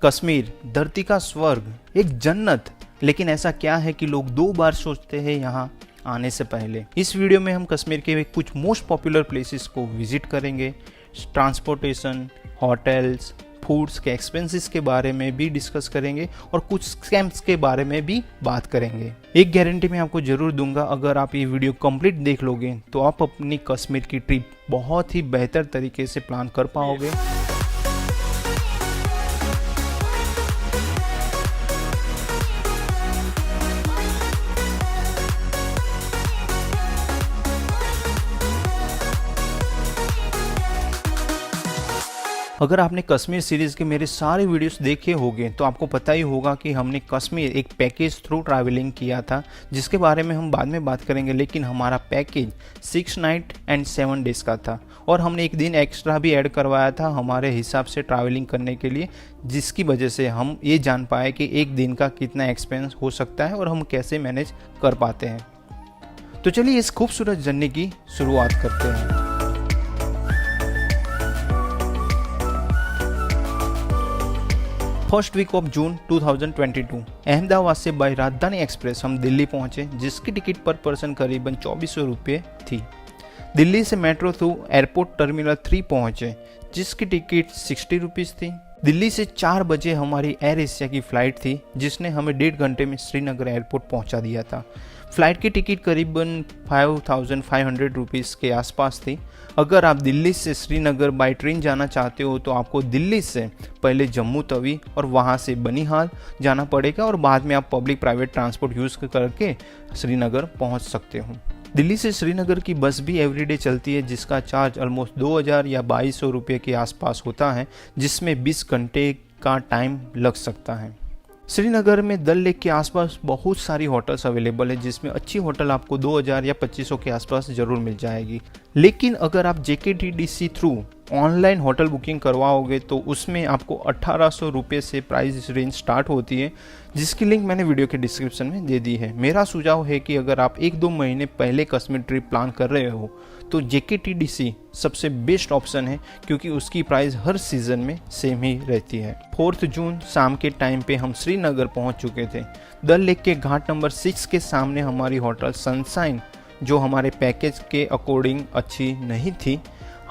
कश्मीर धरती का स्वर्ग, एक जन्नत। लेकिन ऐसा क्या है कि लोग 2 बार सोचते हैं यहाँ आने से पहले। इस वीडियो में हम कश्मीर के कुछ मोस्ट पॉपुलर प्लेसेस को विजिट करेंगे, ट्रांसपोर्टेशन, होटल्स, फूड्स के एक्सपेंसेस के बारे में भी डिस्कस करेंगे और कुछ स्कैम्स के बारे में भी बात करेंगे। एक गारंटी मैं आपको जरूर दूंगा, अगर आप ये वीडियो कंप्लीट देख लोगे तो आप अपनी कश्मीर की ट्रिप बहुत ही बेहतर तरीके से प्लान कर पाओगे। अगर आपने कश्मीर सीरीज़ के मेरे सारे वीडियोस देखे होंगे तो आपको पता ही होगा कि हमने कश्मीर एक पैकेज थ्रू ट्रैवलिंग किया था, जिसके बारे में हम बाद में बात करेंगे। लेकिन हमारा पैकेज 6 नाइट एंड 7 डेज़ का था और हमने एक दिन एक्स्ट्रा भी ऐड करवाया था हमारे हिसाब से ट्रैवलिंग करने के लिए, जिसकी वजह से हम ये जान पाए कि एक दिन का कितना एक्सपेंस हो सकता है और हम कैसे मैनेज कर पाते हैं। तो चलिए इस खूबसूरत जर्नी की शुरुआत करते हैं। First week of June 2022 Ahmedabad से बाय राजधानी एक्सप्रेस हम दिल्ली पहुंचे, जिसकी टिकट पर पर्सन करीबन 2400 रुपये थी। दिल्ली से मेट्रो थ्रू एयरपोर्ट टर्मिनल 3 पहुंचे, जिसकी टिकट 60 रुपीज़ थी। दिल्ली से 4 बजे हमारी एयर एशिया की फ़्लाइट थी, जिसने हमें 1.5 घंटे में श्रीनगर एयरपोर्ट पहुंचा दिया था। फ़्लाइट की टिकट करीबन 5500 रुपीज़ के आसपास थी। अगर आप दिल्ली से श्रीनगर बाय ट्रेन जाना चाहते हो तो आपको दिल्ली से पहले जम्मू तवी और वहां से बनिहाल जाना पड़ेगा और बाद में आप पब्लिक प्राइवेट ट्रांसपोर्ट यूज़ करके श्रीनगर पहुंच सकते हो। दिल्ली से श्रीनगर की बस भी एवरीडे चलती है, जिसका चार्ज ऑलमोस्ट 2000 या 2200 रुपये के आसपास होता है, जिसमें 20 घंटे का टाइम लग सकता है। श्रीनगर में डल लेक के आसपास बहुत सारी होटल्स अवेलेबल है, जिसमें अच्छी होटल आपको 2000 या 2500 के आसपास ज़रूर मिल जाएगी। लेकिन अगर आप JKTDC through online hotel booking करवाओगे तो उसमें आपको 1800 रुपये से प्राइस रेंज स्टार्ट होती है, जिसकी लिंक मैंने वीडियो के डिस्क्रिप्शन में दे दी है। मेरा सुझाव है कि अगर आप 1-2 महीने पहले कश्मीर ट्रिप प्लान कर रहे हो तो JKTDC सबसे बेस्ट ऑप्शन है, क्योंकि उसकी प्राइस हर सीज़न में सेम ही रहती है। 4 जून शाम के टाइम पे हम श्रीनगर पहुंच चुके थे। डल लेक के घाट नंबर 6 के सामने हमारी होटल सनशाइन, जो हमारे पैकेज के अकॉर्डिंग अच्छी नहीं थी,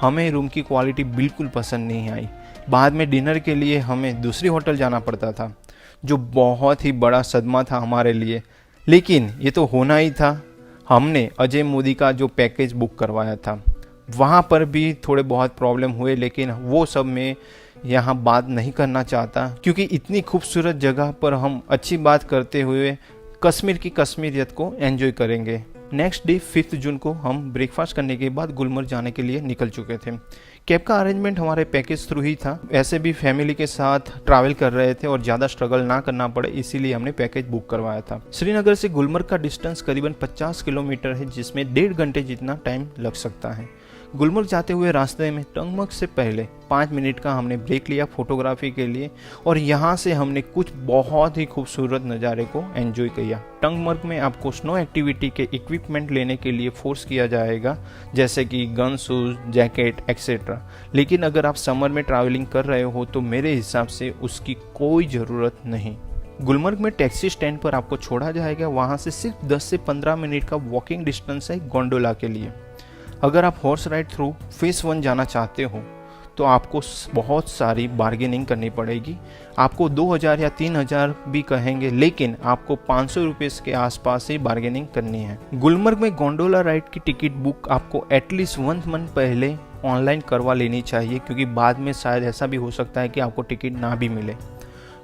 हमें रूम की क्वालिटी बिल्कुल पसंद नहीं आई। बाद में डिनर के लिए हमें दूसरी होटल जाना पड़ता था, जो बहुत ही बड़ा सदमा था हमारे लिए। लेकिन ये तो होना ही था, हमने अजय मोदी का जो पैकेज बुक करवाया था वहाँ पर भी थोड़े बहुत प्रॉब्लम हुए, लेकिन वो सब मैं यहाँ बात नहीं करना चाहता, क्योंकि इतनी खूबसूरत जगह पर हम अच्छी बात करते हुए कश्मीर की कश्मीरियत को एंजॉय करेंगे। नेक्स्ट डे 5 जून को हम ब्रेकफास्ट करने के बाद गुलमर्ग जाने के लिए निकल चुके थे। कैब का अरेंजमेंट हमारे पैकेज थ्रू ही था, ऐसे भी फैमिली के साथ ट्रैवल कर रहे थे और ज़्यादा स्ट्रगल ना करना पड़े, इसीलिए हमने पैकेज बुक करवाया था। श्रीनगर से गुलमर्ग का डिस्टेंस करीबन 50 किलोमीटर है, जिसमें 1.5 घंटे जितना टाइम लग सकता है। गुलमर्ग जाते हुए रास्ते में टंगमर्ग से पहले 5 मिनट का हमने ब्रेक लिया फोटोग्राफी के लिए, और यहाँ से हमने कुछ बहुत ही खूबसूरत नज़ारे को एंजॉय किया। टंगमर्ग में आपको स्नो एक्टिविटी के इक्विपमेंट लेने के लिए फोर्स किया जाएगा, जैसे कि गन, शूज़, जैकेट एक्सेट्रा। लेकिन अगर आप समर में ट्रैवलिंग कर रहे हो तो मेरे हिसाब से उसकी कोई ज़रूरत नहीं। गुलमर्ग में टैक्सी स्टैंड पर आपको छोड़ा जाएगा, वहाँ से सिर्फ 10 से 15 मिनट का वॉकिंग डिस्टेंस है गोंडोला के लिए। अगर आप हॉर्स राइड थ्रू फेस 1 जाना चाहते हो तो आपको बहुत सारी बार्गेनिंग करनी पड़ेगी। आपको 2000 या 3000 भी कहेंगे, लेकिन आपको 500 रुपये के आसपास ही बार्गेनिंग करनी है। गुलमर्ग में गोंडोला राइड की टिकट बुक आपको एटलीस्ट 1 मंथ पहले ऑनलाइन करवा लेनी चाहिए, क्योंकि बाद में शायद ऐसा भी हो सकता है कि आपको टिकट ना भी मिले।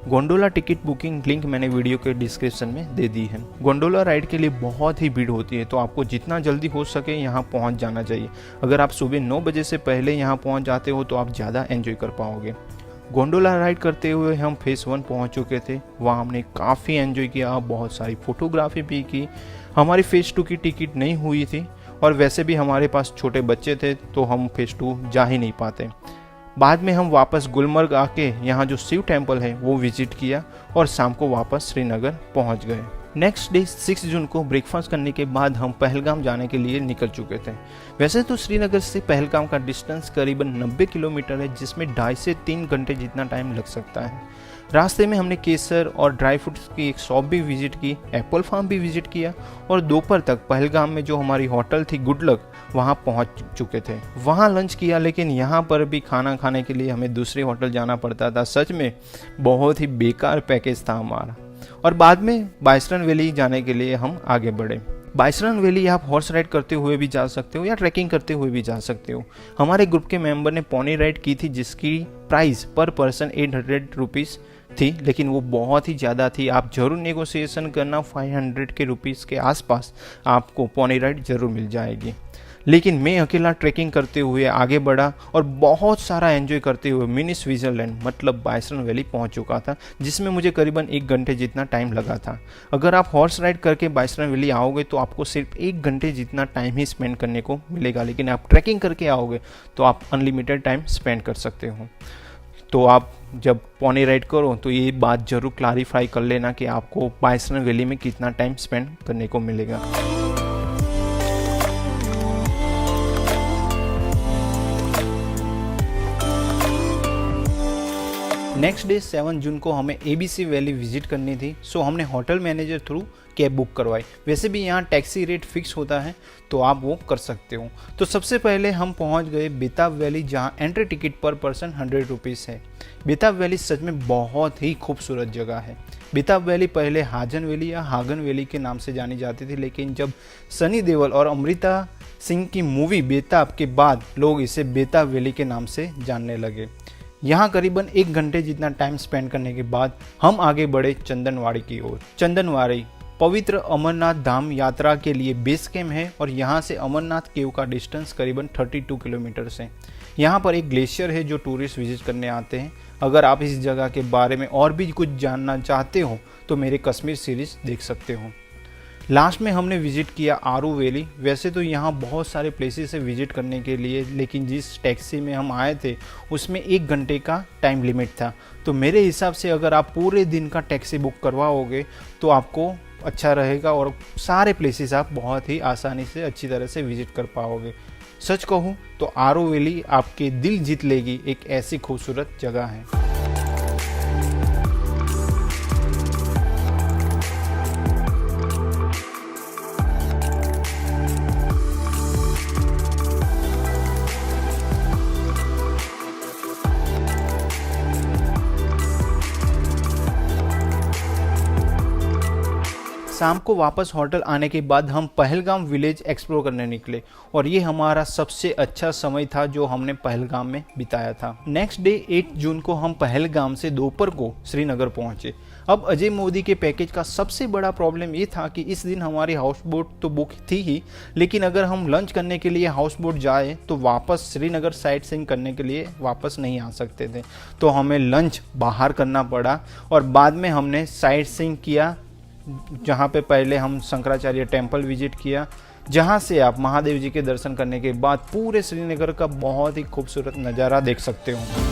गोंडोला टिकट बुकिंग लिंक मैंने वीडियो के डिस्क्रिप्शन में दे दी है। गोंडोला राइड के लिए बहुत ही भीड़ होती है, तो आपको जितना जल्दी हो सके यहाँ पहुँच जाना चाहिए। अगर आप सुबह 9 बजे से पहले यहाँ पहुँच जाते हो तो आप ज़्यादा एंजॉय कर पाओगे। गोंडोला राइड करते हुए हम फेस 1 पहुँच चुके थे, वहाँ हमने काफ़ी एंजॉय किया, बहुत सारी फोटोग्राफी भी की। हमारी फेस 2 की टिकट नहीं हुई थी, और वैसे भी हमारे पास छोटे बच्चे थे तो हम फेस 2 जा ही नहीं पाते। बाद में हम वापस गुलमर्ग आके यहाँ जो शिव टेम्पल है वो विजिट किया और शाम को वापस श्रीनगर पहुँच गए। नेक्स्ट डे 6 जून को ब्रेकफास्ट करने के बाद हम पहलगाम जाने के लिए निकल चुके थे। वैसे तो श्रीनगर से पहलगाम का डिस्टेंस करीबन 90 किलोमीटर है, जिसमें 2.5 से 3 घंटे जितना टाइम लग सकता है। रास्ते में हमने केसर और ड्राई फ्रूट्स की एक शॉप भी विजिट की, एप्पल फार्म भी विजिट किया और दोपहर तक पहलगाम में जो हमारी होटल थी गुड लक, वहाँ पहुँच चुके थे। वहाँ लंच किया, लेकिन यहाँ पर भी खाना खाने के लिए हमें दूसरी होटल जाना पड़ता था। सच में बहुत ही बेकार पैकेज था हमारा। और बाद में बाइसरन वैली जाने के लिए हम आगे बढ़े। बाइसरन वैली आप हॉर्स राइड करते हुए भी जा सकते हो या ट्रैकिंग करते हुए भी जा सकते हो। हमारे ग्रुप के मेंबर ने पोनी राइड की थी जिसकी प्राइस पर पर्सन 800 रुपीज़ थी, लेकिन वो बहुत ही ज़्यादा थी। आप जरूर नेगोशिएशन करना, 500 के रुपीज़ के आसपास आपको पोनी राइड ज़रूर मिल जाएगी। लेकिन मैं अकेला ट्रैकिंग करते हुए आगे बढ़ा और बहुत सारा एंजॉय करते हुए मिनी स्विट्ज़रलैंड मतलब बाइसरन वैली पहुंच चुका था, जिसमें मुझे करीबन 1 घंटे जितना टाइम लगा था। अगर आप हॉर्स राइड करके बाइसरन वैली आओगे तो आपको सिर्फ 1 घंटे जितना टाइम ही स्पेंड करने को मिलेगा, लेकिन आप ट्रैकिंग करके आओगे तो आप अनलिमिटेड टाइम स्पेंड कर सकते हो। तो आप जब पोनी राइड करो तो ये बात ज़रूर क्लैरिफाई कर लेना कि आपको बाइसरन वैली में कितना टाइम स्पेंड करने को मिलेगा। नेक्स्ट डे 7 जून को हमें ABC वैली विजिट करनी थी, सो हमने hotel manager through cab book करवाई। वैसे भी यहाँ टैक्सी रेट फिक्स होता है तो आप वो कर सकते हो। तो सबसे पहले हम पहुँच गए बेताब वैली, जहाँ एंट्री टिकट पर पर्सन 100 रुपीज़ है। बेताब वैली सच में बहुत ही खूबसूरत जगह है। बेताब वैली पहले हाजन वैली या हागन वैली के नाम से जानी जाती थी, लेकिन जब सनी देओल और अमृता सिंह की मूवी बेताब के बाद लोग इसे बेताब वैली के नाम से जानने लगे। यहाँ करीबन 1 घंटे जितना टाइम स्पेंड करने के बाद हम आगे बढ़े चंदनवाड़ी की ओर। चंदनवाड़ी पवित्र अमरनाथ धाम यात्रा के लिए बेस कैम्प है और यहाँ से अमरनाथ केव का डिस्टेंस करीबन 32 किलोमीटर है। यहाँ पर एक ग्लेशियर है जो टूरिस्ट विजिट करने आते हैं। अगर आप इस जगह के बारे में और भी कुछ जानना चाहते हो तो मेरे कश्मीर सीरीज देख सकते हो। लास्ट में हमने विजिट किया आरू वैली। वैसे तो यहाँ बहुत सारे प्लेसेस है विजिट करने के लिए, लेकिन जिस टैक्सी में हम आए थे उसमें 1 घंटे का टाइम लिमिट था। तो मेरे हिसाब से अगर आप पूरे दिन का टैक्सी बुक करवाओगे तो आपको अच्छा रहेगा और सारे प्लेसेस आप बहुत ही आसानी से अच्छी तरह से विजिट कर पाओगे। सच कहूँ तो आरू वैली आपके दिल जीत लेगी, एक ऐसी खूबसूरत जगह है। शाम को वापस होटल आने के बाद हम पहलगाम विलेज एक्सप्लोर करने निकले और ये हमारा सबसे अच्छा समय था जो हमने पहलगाम में बिताया था। नेक्स्ट डे 8 जून को हम पहलगाम से दोपहर को श्रीनगर पहुंचे। अब अजय मोदी के पैकेज का सबसे बड़ा प्रॉब्लम ये था कि इस दिन हमारी हाउस बोट तो बुक थी ही, लेकिन अगर हम लंच करने के लिए हाउस बोट जाए तो वापस श्रीनगर साइट सीइंग करने के लिए वापस नहीं आ सकते थे। तो हमें लंच बाहर करना पड़ा और बाद में हमने साइट सीइंग किया, जहाँ पे पहले हम शंकराचार्य टेम्पल विजिट किया, जहाँ से आप महादेव जी के दर्शन करने के बाद पूरे श्रीनगर का बहुत ही खूबसूरत नज़ारा देख सकते हो।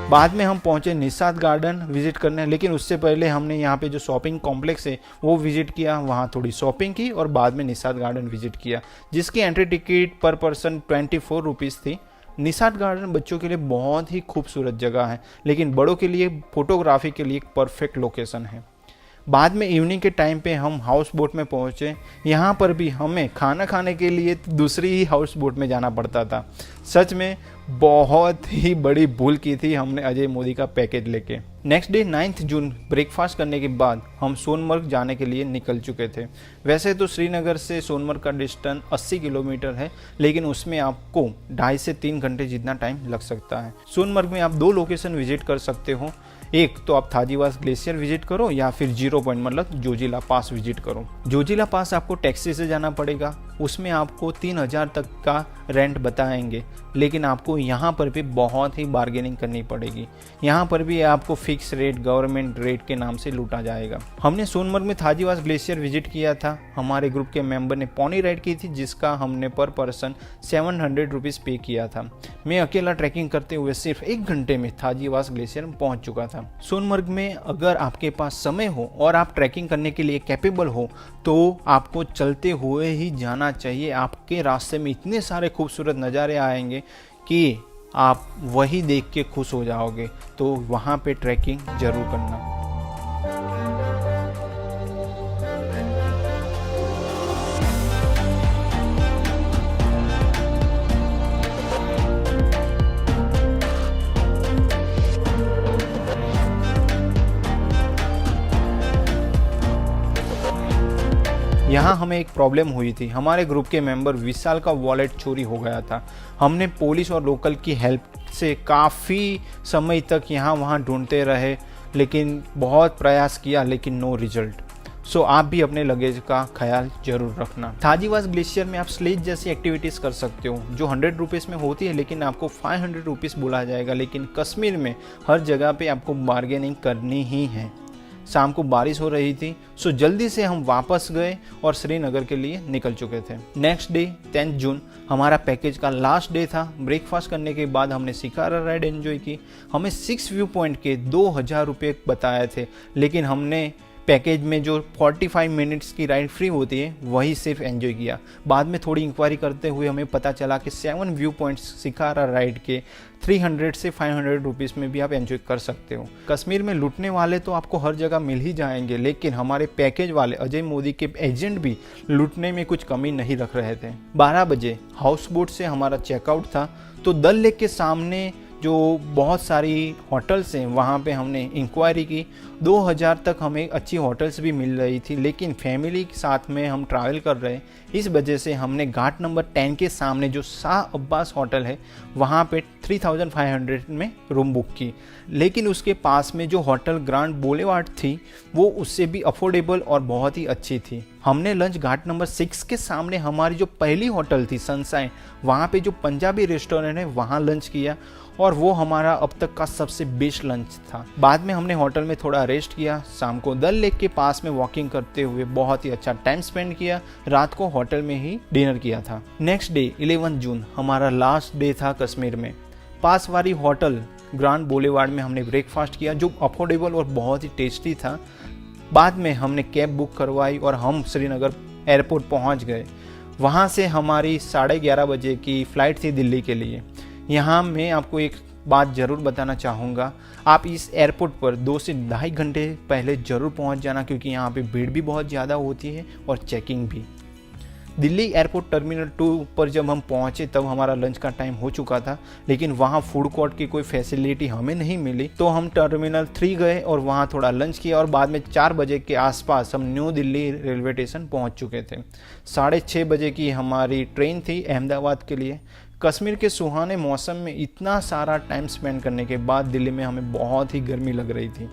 बाद में हम पहुंचे निषाद गार्डन विजिट करने, लेकिन उससे पहले हमने यहाँ पे जो शॉपिंग कॉम्प्लेक्स है वो विजिट किया, वहाँ थोड़ी शॉपिंग की और बाद में निषाद गार्डन विजिट किया, जिसकी एंट्री टिकट पर पर्सन 24 रुपीज़ थी। निषाद गार्डन बच्चों के लिए बहुत ही खूबसूरत जगह है, लेकिन बड़ों के लिए फोटोग्राफी के लिए एक परफेक्ट लोकेशन है। बाद में इवनिंग के टाइम पे हम हाउस बोट में पहुँचे। यहाँ पर भी हमें खाना खाने के लिए दूसरी ही हाउस बोट में जाना पड़ता था। सच में बहुत ही बड़ी भूल की थी हमने अजय मोदी का पैकेज लेके। नेक्स्ट डे 9 जून ब्रेकफास्ट करने के बाद हम सोनमर्ग जाने के लिए निकल चुके थे। वैसे तो श्रीनगर से सोनमर्ग का डिस्टेंस 80 किलोमीटर है, लेकिन उसमें आपको 2.5 से 3 घंटे जितना टाइम लग सकता है। सोनमर्ग में आप 2 लोकेशन विजिट कर सकते हो। एक तो आप थाजीवास ग्लेशियर विजिट करो या फिर 0 पॉइंट मतलब जोजिला पास विजिट करो। जोजिला पास आपको टैक्सी से जाना पड़ेगा, उसमें आपको 3000 तक का रेंट बताएंगे, लेकिन आपको यहाँ पर भी बहुत ही बार्गेनिंग करनी पड़ेगी। यहाँ पर भी आपको फिक्स रेट, गवर्नमेंट रेट के नाम से लूटा जाएगा। हमने सोनमर्ग में थाजीवास ग्लेशियर विजिट किया था। हमारे ग्रुप के मेंबर ने पोनी राइड की थी, जिसका हमने पर पर्सन 700 रुपीज़ पे किया था। मैं अकेला ट्रैकिंग करते हुए सिर्फ 1 घंटे में थाजीवास ग्लेशियर पहुँच चुका था। सोनमर्ग में अगर आपके पास समय हो और आप ट्रैकिंग करने के लिए कैपेबल हो तो आपको चलते हुए ही जाना चाहिए। आपके रास्ते में इतने सारे खूबसूरत नज़ारे आएंगे कि आप वही देख के खुश हो जाओगे। तो वहाँ पे ट्रैकिंग ज़रूर करना। यहाँ हमें एक प्रॉब्लम हुई थी। हमारे ग्रुप के मेंबर विशाल का वॉलेट चोरी हो गया था। हमने पुलिस और लोकल की हेल्प से काफ़ी समय तक यहाँ वहाँ ढूंढते रहे, लेकिन बहुत प्रयास किया लेकिन नो रिजल्ट। सो आप भी अपने लगेज का ख्याल जरूर रखना। थाजीवास ग्लेशियर में आप स्लेज जैसी एक्टिविटीज़ कर सकते हो जो 100 रुपीज़ में होती है, लेकिन आपको 500 रुपीज़ बोला जाएगा। लेकिन कश्मीर में हर जगह पे आपको बार्गेनिंग करनी ही है। शाम को बारिश हो रही थी, सो जल्दी से हम वापस गए और श्रीनगर के लिए निकल चुके थे। नेक्स्ट डे 10 जून हमारा पैकेज का लास्ट डे था। ब्रेकफास्ट करने के बाद हमने शिकारा राइड एंजॉय की। हमें 6 व्यू पॉइंट के 2000 रुपये बताए थे, लेकिन हमने पैकेज में जो 45 मिनट्स की राइड फ्री होती है वही सिर्फ एंजॉय किया। बाद में थोड़ी इंक्वायरी करते हुए हमें पता चला कि 7 व्यू पॉइंट्स शिकारा राइड के 300 से 500 रुपीज़ में भी आप एंजॉय कर सकते हो। कश्मीर में लूटने वाले तो आपको हर जगह मिल ही जाएंगे, लेकिन हमारे पैकेज वाले अजय मोदी के एजेंट भी लूटने में कुछ कमी नहीं रख रहे थे। 12 बजे हाउस बोट से हमारा चेकआउट था, तो डल लेक के सामने जो बहुत सारी होटल्स हैं वहाँ पे हमने इंक्वायरी की। 2000 तक हमें अच्छी होटल्स भी मिल रही थी, लेकिन फैमिली के साथ में हम ट्रैवल कर रहे, इस वजह से हमने घाट नंबर 10 के सामने जो शाह अब्बास होटल है वहाँ पे 3500 में रूम बुक की। लेकिन उसके पास में जो होटल ग्रांड बोलेवार्ड थी वो उससे भी अफोर्डेबल और बहुत ही अच्छी थी। हमने लंच घाट नंबर 6 के सामने हमारी जो पहली होटल थी सनशाइन, वहाँ पे जो पंजाबी रेस्टोरेंट है वहाँ लंच किया और वो हमारा अब तक का सबसे बेस्ट लंच था। बाद में हमने होटल में थोड़ा रेस्ट किया। शाम को डल लेक के पास में वॉकिंग करते हुए बहुत ही अच्छा टाइम स्पेंड किया। रात को होटल में ही डिनर किया था। नेक्स्ट डे 11 जून हमारा लास्ट डे था कश्मीर में। पास वाली होटल ग्रांड बोलेवार्ड में हमने ब्रेकफास्ट किया जो अफोर्डेबल और बहुत ही टेस्टी था। बाद में हमने कैब बुक करवाई और हम श्रीनगर एयरपोर्ट पहुंच गए। वहां से हमारी 11:30 बजे की फ़्लाइट थी दिल्ली के लिए। यहाँ मैं आपको एक बात ज़रूर बताना चाहूँगा, आप इस एयरपोर्ट पर 2 से 2.5 घंटे पहले ज़रूर पहुँच जाना, क्योंकि यहाँ पे भीड़ भी बहुत ज़्यादा होती है और चेकिंग भी। दिल्ली एयरपोर्ट टर्मिनल 2 पर जब हम पहुंचे तब हमारा लंच का टाइम हो चुका था, लेकिन वहां फूड कोर्ट की कोई फैसिलिटी हमें नहीं मिली। तो हम टर्मिनल 3 गए और वहां थोड़ा लंच किया और बाद में 4 बजे के आसपास हम न्यू दिल्ली रेलवे स्टेशन पहुंच चुके थे। 6:30 बजे की हमारी ट्रेन थी अहमदाबाद के लिए। कश्मीर के सुहाने मौसम में इतना सारा टाइम स्पेंड करने के बाद दिल्ली में हमें बहुत ही गर्मी लग रही थी।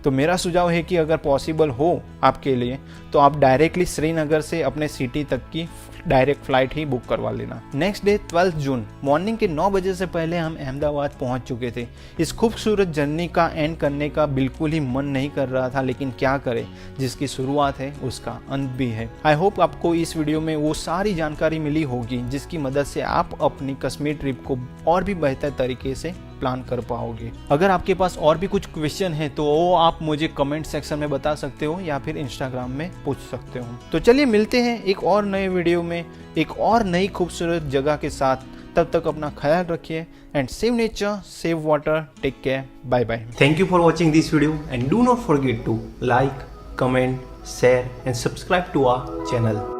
तो मेरा सुझाव है कि अगर पॉसिबल हो आपके लिए तो आप डायरेक्टली श्रीनगर से अपने सिटी तक की डायरेक्ट फ्लाइट ही बुक करवा लेना। नेक्स्ट डे 12 जून मॉर्निंग के 9 बजे से पहले हम अहमदाबाद पहुंच चुके थे। इस खूबसूरत जर्नी का एंड करने का बिल्कुल ही मन नहीं कर रहा था, लेकिन क्या करें, जिसकी शुरुआत है उसका अंत भी है। आई होप आपको इस वीडियो में वो सारी जानकारी मिली होगी जिसकी मदद से आप अपनी कश्मीर ट्रिप को और भी बेहतर तरीके से प्लान कर पाओगे। अगर आपके पास और भी कुछ क्वेश्चन है तो वो आप मुझे कमेंट सेक्शन में बता सकते हो या फिर इंस्टाग्राम में पूछ सकते हो। तो चलिए मिलते हैं एक और नए वीडियो में एक और नई खूबसूरत जगह के साथ। तब तक अपना ख्याल रखिए and save nature, save water, take care, bye bye. Thank you for watching this video and do not forget to like, comment, share and subscribe to our channel.